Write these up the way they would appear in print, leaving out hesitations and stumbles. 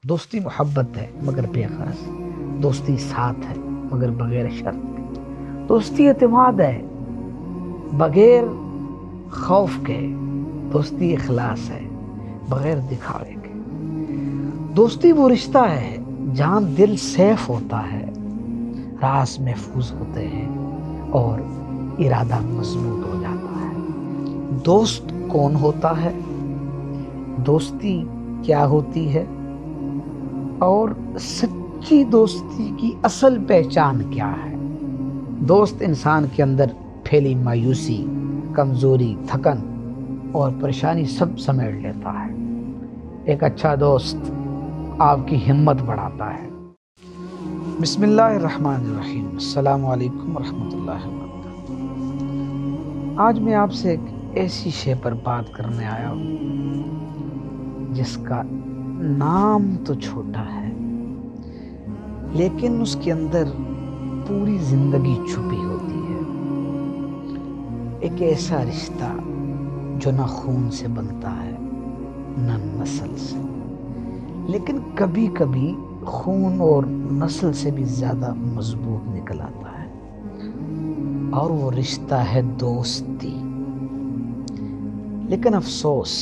دوستی محبت ہے مگر بے غرض، دوستی ساتھ ہے مگر بغیر شرط، دوستی اعتماد ہے بغیر خوف کے، دوستی اخلاص ہے بغیر دکھاوے کے، دوستی وہ رشتہ ہے جہاں دل سیف ہوتا ہے، راز محفوظ ہوتے ہیں اور ارادہ مضبوط ہو جاتا ہے۔ دوست کون ہوتا ہے؟ دوستی کیا ہوتی ہے؟ اور سچی دوستی کی اصل پہچان کیا ہے؟ دوست انسان کے اندر پھیلی مایوسی، کمزوری، تھکن اور پریشانی سب سمیٹ لیتا ہے۔ ایک اچھا دوست آپ کی ہمت بڑھاتا ہے۔ بسم اللہ الرحمن الرحیم، السلام علیکم ورحمۃ اللہ وبرکاتہ۔ آج میں آپ سے ایک ایسی شے پر بات کرنے آیا ہوں جس کا نام تو چھوٹا ہے لیکن اس کے اندر پوری زندگی چھپی ہوتی ہے۔ ایک ایسا رشتہ جو نہ خون سے بنتا ہے نہ نسل سے، لیکن کبھی کبھی خون اور نسل سے بھی زیادہ مضبوط نکل آتا ہے، اور وہ رشتہ ہے دوستی۔ لیکن افسوس،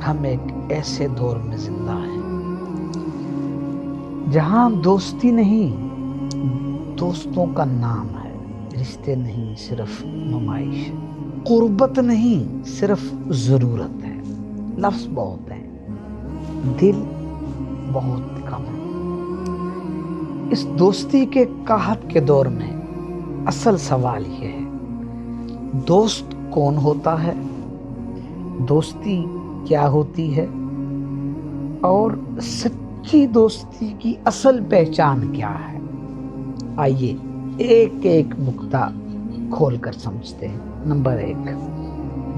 ہم ایک ایسے دور میں زندہ ہیں جہاں دوستی نہیں، دوستوں کا نام ہے، رشتے نہیں صرف نمائش ہے، قربت نہیں صرف ضرورت ہے، لفظ بہت ہیں، دل بہت کم ہے۔ اس دوستی کے قحط کے دور میں اصل سوال یہ ہے، دوست کون ہوتا ہے؟ دوستی کیا ہوتی ہے؟ اور سچی دوستی کی اصل پہچان کیا ہے؟ آئیے ایک ایک نقطہ کھول کر سمجھتے ہیں۔ نمبر 1،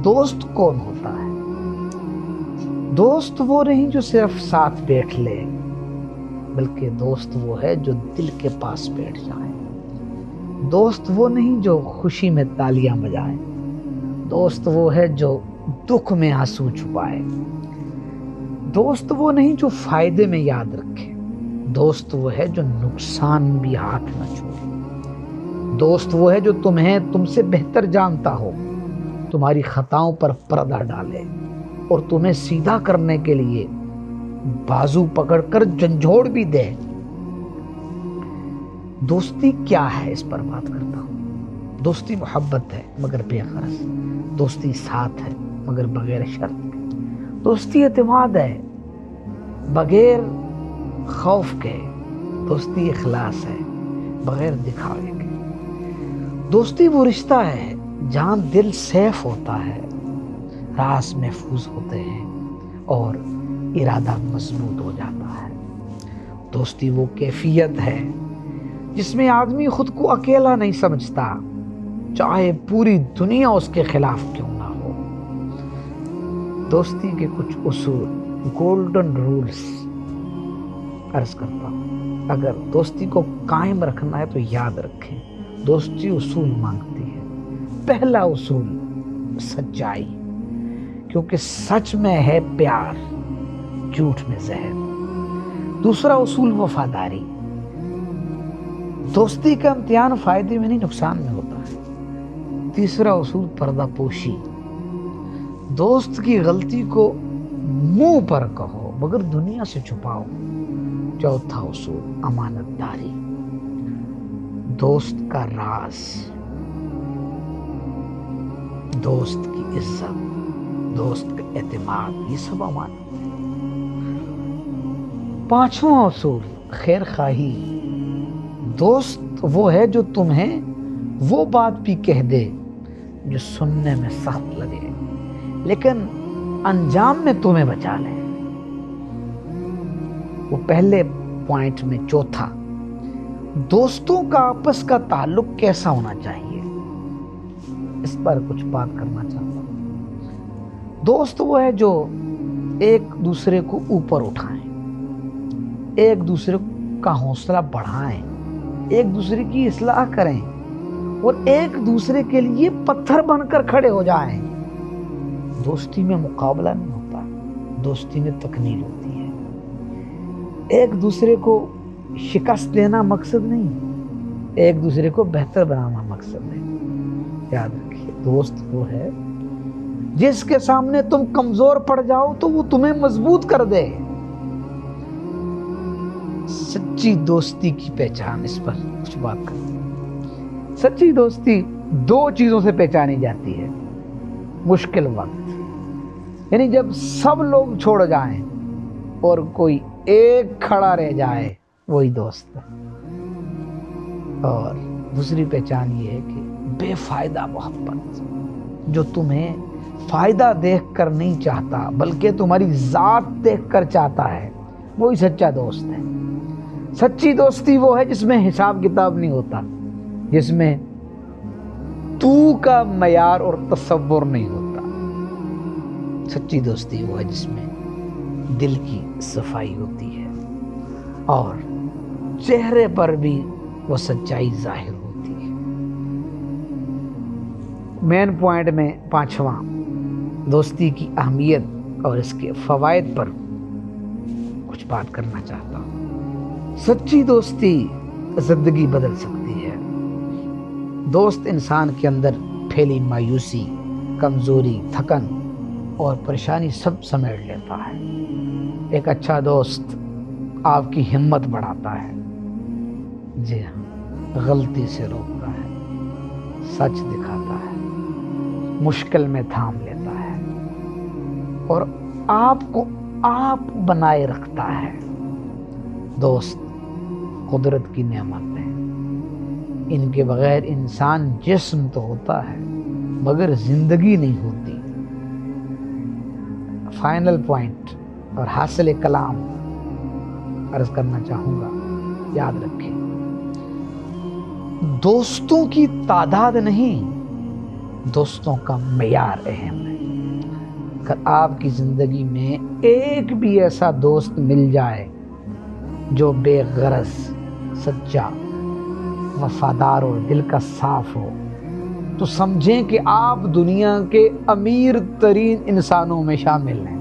دوست کون ہوتا ہے؟ دوست وہ نہیں جو صرف ساتھ بیٹھ لے، بلکہ دوست وہ ہے جو دل کے پاس بیٹھ جائے۔ دوست وہ نہیں جو خوشی میں تالیاں بجائے، دوست وہ ہے جو دکھ میں آنسو چھپائے۔ دوست وہ نہیں جو فائدے میں یاد رکھے، دوست وہ ہے جو نقصان بھی ہاتھ نہ چھوڑے۔ دوست وہ ہے جو تم سے بہتر جانتا ہو، تمہاری خطاؤں پر پردہ ڈالے اور تمہیں سیدھا کرنے کے لیے بازو پکڑ کر جھنجھوڑ بھی دے۔ دوستی کیا ہے، اس پر بات کرتا ہوں۔ دوستی محبت ہے مگر بے غرض، دوستی ساتھ ہے مگر بغیر شرط کے، دوستی اعتماد ہے بغیر خوف کے، دوستی اخلاص ہے بغیر دکھاوے کے، دوستی وہ رشتہ ہے جہاں دل سیف ہوتا ہے، راز محفوظ ہوتے ہیں اور ارادہ مضبوط ہو جاتا ہے۔ دوستی وہ کیفیت ہے جس میں آدمی خود کو اکیلا نہیں سمجھتا، چاہے پوری دنیا اس کے خلاف کیوں نہ ہو۔ دوستی کے کچھ اصول، گولڈن رولز عرض کرتا ہوں۔ اگر دوستی کو قائم رکھنا ہے تو یاد رکھیں، دوستی اصول مانگتی ہے۔ پہلا اصول، سچائی، کیونکہ سچ میں ہے پیار، جھوٹ میں زہر۔ دوسرا اصول، وفاداری، دوستی کا امتحان فائدے میں نہیں نقصان میں ہوتا ہے۔ تیسرا اصول، پردہ پوشی، دوست کی غلطی کو منہ پر کہو مگر دنیا سے چھپاؤ۔ چوتھا اصول، امانت داری، دوست کا راز، دوست کی عزت، دوست کا اعتماد، یہ سب امانت ہے۔ پانچواں اصول، خیر خواہی، دوست وہ ہے جو تمہیں وہ بات بھی کہہ دے جو سننے میں سخت لگے لیکن انجام میں تمہیں بچا لے۔ وہ پہلے پوائنٹ میں چوتھا، دوستوں کا آپس کا تعلق کیسا ہونا چاہیے، اس پر کچھ بات کرنا چاہتا ہوں۔ دوست وہ ہے جو ایک دوسرے کو اوپر اٹھائیں، ایک دوسرے کا حوصلہ بڑھائیں، ایک دوسرے کی اصلاح کریں اور ایک دوسرے کے لیے پتھر بن کر کھڑے ہو جائیں۔ دوستی میں مقابلہ نہیں ہوتا، دوستی میں تکمیل ہوتی ہے۔ ایک دوسرے کو شکست دینا مقصد نہیں، ایک دوسرے کو بہتر بنانا مقصد ہے۔ یاد رکھیے، دوست وہ ہے جس کے سامنے تم کمزور پڑ جاؤ تو وہ تمہیں مضبوط کر دے۔ سچی دوستی کی پہچان، اس پر کچھ بات کریں۔ سچی دوستی دو چیزوں سے پہچانی جاتی ہے۔ مشکل وقت، یعنی جب سب لوگ چھوڑ جائیں اور کوئی ایک کھڑا رہ جائے، وہی دوست ہے۔ اور دوسری پہچان یہ ہے کہ بے فائدہ محبت، جو تمہیں فائدہ دیکھ کر نہیں چاہتا بلکہ تمہاری ذات دیکھ کر چاہتا ہے، وہی سچا دوست ہے۔ سچی دوستی وہ ہے جس میں حساب کتاب نہیں ہوتا، جس میں تو کا معیار اور تصور نہیں ہوتا۔ سچی دوستی وہ ہے جس میں دل کی صفائی ہوتی ہے اور چہرے پر بھی وہ سچائی ظاہر ہوتی ہے۔ مین پوائنٹ میں پانچواں، دوستی کی اہمیت اور اس کے فوائد پر کچھ بات کرنا چاہتا ہوں۔ سچی دوستی زندگی بدل سکتی ہے۔ دوست انسان کے اندر پھیلی مایوسی، کمزوری، تھکن اور پریشانی سب سمیٹ لیتا ہے۔ ایک اچھا دوست آپ کی ہمت بڑھاتا ہے، جی ہاں، غلطی سے روکتا ہے، سچ دکھاتا ہے، مشکل میں تھام لیتا ہے اور آپ کو آپ بنائے رکھتا ہے۔ دوست قدرت کی نعمت ہے، ان کے بغیر انسان جسم تو ہوتا ہے مگر زندگی نہیں ہوتی۔ فائنل پوائنٹ اور حاصل کلام عرض کرنا چاہوں گا، یاد رکھیں، دوستوں کی تعداد نہیں، دوستوں کا معیار اہم ہے۔ اگر آپ کی زندگی میں ایک بھی ایسا دوست مل جائے جو بے غرض، سچا، وفادار اور دل کا صاف ہو، تو سمجھیں کہ آپ دنیا کے امیر ترین انسانوں میں شامل ہیں۔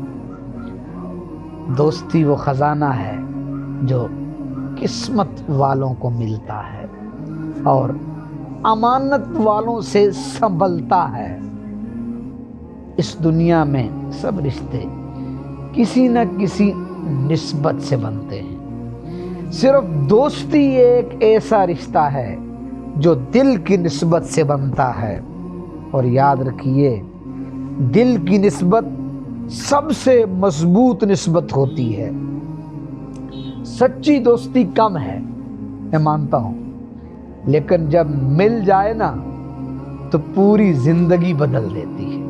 دوستی وہ خزانہ ہے جو قسمت والوں کو ملتا ہے اور امانت والوں سے سنبھلتا ہے۔ اس دنیا میں سب رشتے کسی نہ کسی نسبت سے بنتے ہیں، صرف دوستی ایک ایسا رشتہ ہے جو دل کی نسبت سے بنتا ہے۔ اور یاد رکھیے، دل کی نسبت سب سے مضبوط نسبت ہوتی ہے۔ سچی دوستی کم ہے، میں مانتا ہوں، لیکن جب مل جائے نا تو پوری زندگی بدل دیتی ہے۔